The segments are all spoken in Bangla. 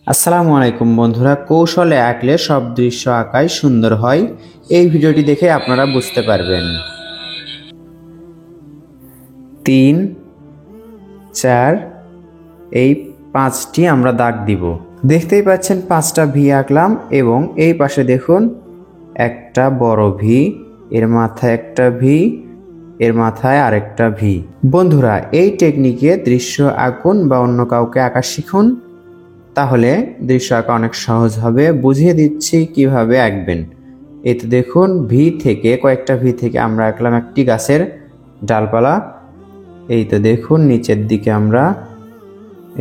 আসসালামু আলাইকুম বন্ধুরা, কৌশলে আঁকলে সব দৃশ্য আঁকাই সুন্দর হয়। এই ভিডিওটি দেখে আপনারা বুঝতে পারবেন। 3, 4 এই 5টি আমরা দাগ দিব। দেখতেই পাচ্ছেন 5টা ভি আঁকলাম এবং এই পাশে দেখুন একটা বড় ভি, এর মাথায় একটা ভি, এর মাথায় আরেকটা ভি। বন্ধুরা, এই টেকনিকে দৃশ্য আঁকুন বা অন্য কাউকে আঁকা শিখুন, তাহলে দৃশ্য আঁকা অনেক সহজ হবে। বুঝিয়ে দিচ্ছি কিভাবে আঁকবেন। এই তো দেখুন, কয়েকটা ভি থেকে আমরা আঁকলাম একটি গাছের ডালপালা। এই তো দেখুন, নিচের দিকে আমরা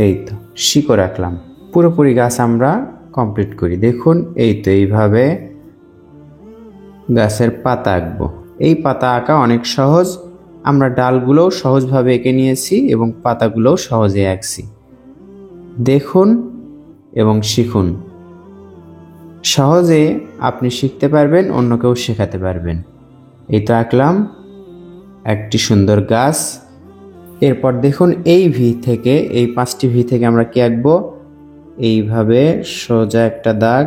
এই তো শিকড় আঁকলাম। পুরোপুরি গাছ আমরা কমপ্লিট করি। দেখুন, এই তো এইভাবে গাছের পাতা আঁকবো। এই পাতা আঁকা অনেক সহজ। আমরা ডালগুলোও সহজভাবে এঁকে নিয়েছি এবং পাতাগুলোও সহজে আঁকছি। দেখুন এবং শিখুন। সহজে আপনি শিখতে পারবেন, অন্যকেও শেখাতে পারবেন। এই তো আঁকলাম একটি সুন্দর গাছ। এরপর দেখুন, এই ভি থেকে, এই 5টি ভি থেকে আমরা কি আঁকবো? এইভাবে সোজা একটা দাগ,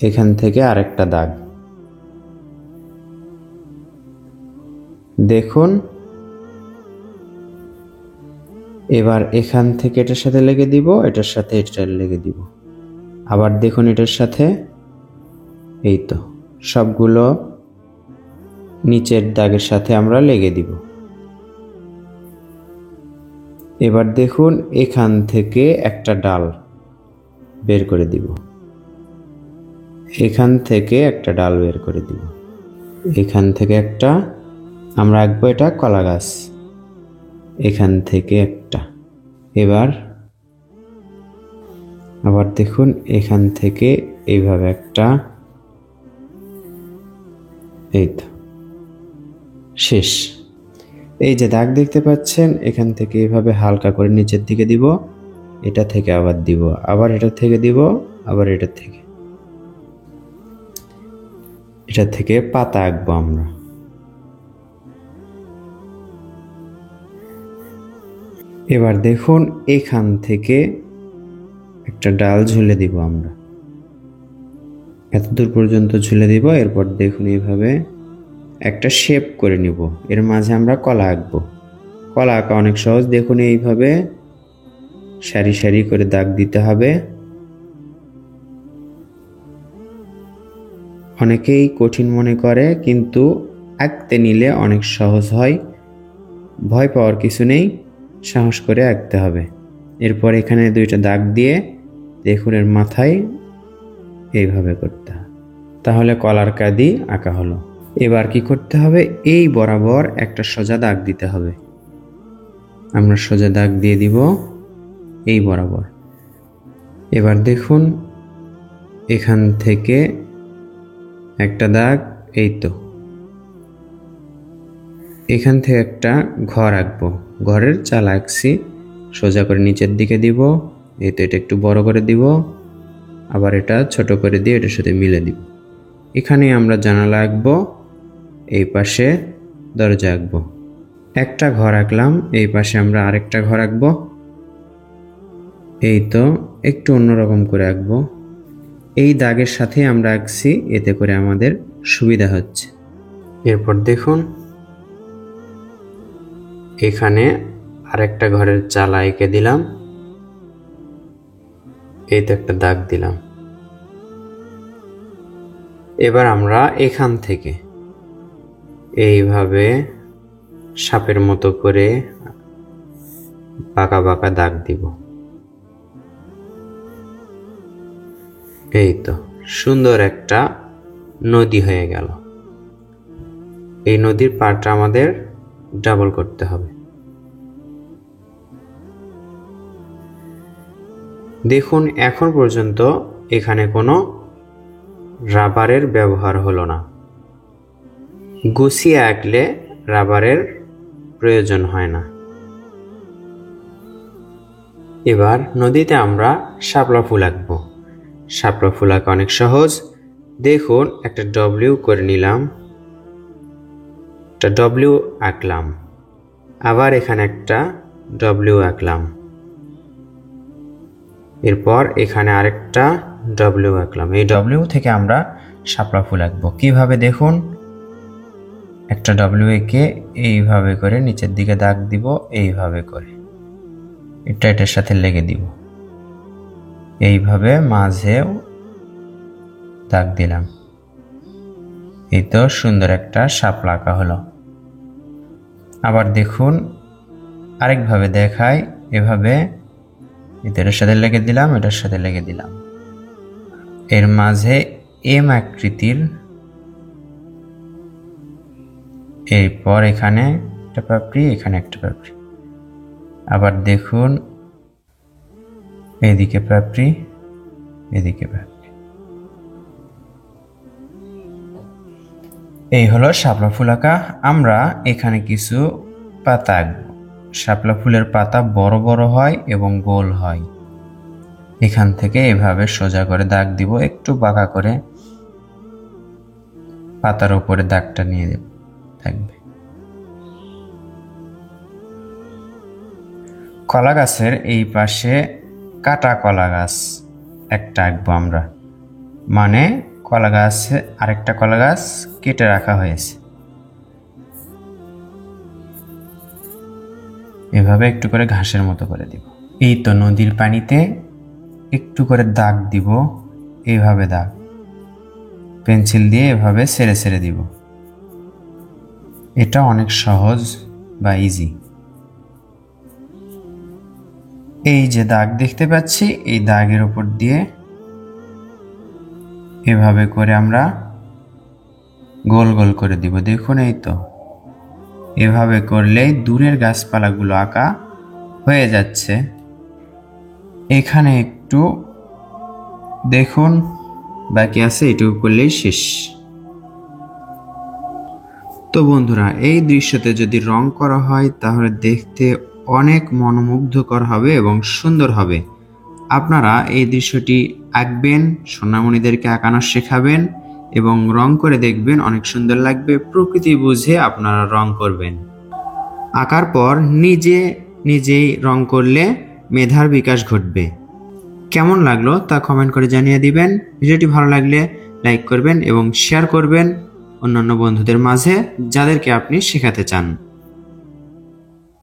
এখান থেকে আরেকটা দাগ। দেখুন, এবার এখান থেকে এটার সাথে লেগে দিব, এটার সাথে এটা লেগে দিব। আবার দেখুন এটার সাথে। এই তো সবগুলো নিচের দাগের সাথে আমরা লেগে দিব। এবার দেখুন, এখান থেকে একটা ডাল বের করে দিব, এখান থেকে একটা ডাল বের করে দিব, এখান থেকে একটা, আমরা আঁকবো এটা কলা গাছ, এখান থেকে একটা। এবার আবার দেখুন, এখান থেকে এইভাবে একটা। এই তো শেষ। এই যে দাগ দেখতে পাচ্ছেন, এখান থেকে এইভাবে হালকা করে নিচের দিকে দিব, এটা থেকে আবার দিব, আবার এটা থেকে দিব, আবার এটা থেকে পাতা আঁকবো আমরা। এবার দেখুন, এখান থেকে একটা ডাল ঝুলে দিব আমরা, এত দূর পর্যন্ত ঝুলে দিব। এরপর দেখুন, এইভাবে একটা শেপ করে নিব, এর মাঝে আমরা কলা আঁকবো। কলা আঁকা অনেক সহজ। দেখুন, এইভাবে সারি সারি করে দাগ দিতে হবে। অনেকেই কঠিন মনে করে, কিন্তু আঁকতে নিলে অনেক সহজ হয়। ভয় পাওয়ার কিছু নেই, সাহস করে আঁকতে হবে। এরপর এখানে 2টা দাগ দিয়ে দেখুন, এর মাথায় এইভাবে করতে হবে, তাহলে কলার কাঁদি আঁকা হলো। এবার কি করতে হবে? এই বরাবর একটা সোজা দাগ দিতে হবে। আমরা সোজা দাগ দিয়ে দিব এই বরাবর। এবার দেখুন, এখান থেকে একটা দাগ, এই তো এখান থেকে একটা ঘর আঁকবো, ঘরের চাল আঁকছি, সোজা করে নিচের দিকে দিব। এই তো এটা একটু বড় করে দিব, আবার এটা ছোট করে দিয়ে এটার সাথে মিলে দিব। এখানে আমরা জানালা আঁকবো, এই পাশে দরজা আঁকবো। একটা ঘর আঁকলাম, এই পাশে আমরা আরেকটা ঘর আঁকবো। এই তো একটু অন্যরকম করে আঁকবো। এই দাগের সাথে আমরা আঁকছি, এতে করে আমাদের সুবিধা হচ্ছে। এরপর দেখুন, এখানে আরেকটা ঘরের চালা এঁকে দিলাম, এই তো একটা দাগ দিলাম। এবার আমরা এখান থেকে এইভাবে সাপের মতো করে বাঁকা বাঁকা দাগ দিব। এই তো সুন্দর একটা নদী হয়ে গেল। এই নদীর পাড়টা আমাদের ডাবল করতে হবে। দেখুন, এখন পর্যন্ত এখানে কোনো রাবারের ব্যবহার হলো না। গুছিয়ে আঁকলে রাবারের প্রয়োজন হয় না। এবার নদীতে আমরা শাপলা ফুল আঁকবো। শাপলা ফুল আঁকা অনেক সহজ। দেখুন, একটা ডব্লিউ করে নিলাম, একটা ডব্লিউ আঁকলাম, আবার এখানে একটা ডব্লিউ আঁকলাম। এরপর এখানে আরেকটা ডব্লিউ আঁকলাম। এই ডব্লিউ থেকে আমরা শাপলা ফুল আঁকবো। কিভাবে দেখুন, একটা ডব্লিউ এঁকে এইভাবে করে নিচের দিকে দাগ দিব, এইভাবে করে এটা এটার সাথে লেগে দিব, এইভাবে মাঝেও দাগ দিলাম। এই তো সুন্দর একটা শাপলা আঁকা হলো। আবার দেখুন আরেকভাবে দেখাই, এভাবে এটার সাথে লেগে দিলাম, এটার সাথে লেগে দিলাম, এর মাঝে এম আকৃতির, এরপর এখানে একটা পাপড়ি, এখানে একটা পাপড়ি। আবার দেখুন এদিকে পাপড়ি, এদিকে পাপড়ি। এই হলো শাপলা ফুল আঁকা। আমরা এখানে কিছু পাতা আঁকবো। শাপলা ফুলের পাতা বড় বড় হয় এবং গোল হয়। এখান থেকে এভাবে সোজা করে দাগ দিব, একটু বাঁকা করে পাতার উপরে দাগটা নিয়ে দেব থাকবে। কলা গাছের এই পাশে কাটা কলা গাছ একটা আঁকবো আমরা, মানে কলা গাছে আরেকটা কলা গাছ কেটে রাখা হয়েছে। এভাবে একটু করে ঘাসের মতো করে দিব। এই তো নদীর পানিতে একটু করে দাগ দিব, এইভাবে দাগ পেন্সিল দিয়ে এভাবে ছেড়ে ছেড়ে দিব। এটা অনেক সহজ বা ইজি। এই যে দাগ দেখতে পাচ্ছি, এই দাগের উপর দিয়ে এভাবে করে আমরা গোল গোল করে দিব। দেখুন এই তো, এভাবে করলেই দূরের গাছপালাগুলো আঁকা হয়ে যাচ্ছে। এখানে একটু দেখুন বাকি আছে, এটুকু করলেই শেষ। তো বন্ধুরা, এই দৃশ্যতে যদি রং করা হয় তাহলে দেখতে অনেক মনোমুগ্ধকর হবে এবং সুন্দর হবে। আপনারা এই দৃশ্যটি আঁকবেন, সোনামণিদেরকে আঁকানো শেখাবেন এবং রং করে দেখবেন, অনেক সুন্দর লাগবে। প্রকৃতি বুঝে আপনারা রং করবেন। আঁকার পর নিজেই রং করলে মেধার বিকাশ ঘটবে। কেমন লাগলো তা কমেন্ট করে জানিয়ে দিবেন। ভিডিওটি ভালো লাগলে লাইক করবেন এবং শেয়ার করবেন অন্যান্য বন্ধুদের মাঝে যাদেরকে আপনি শেখাতে চান।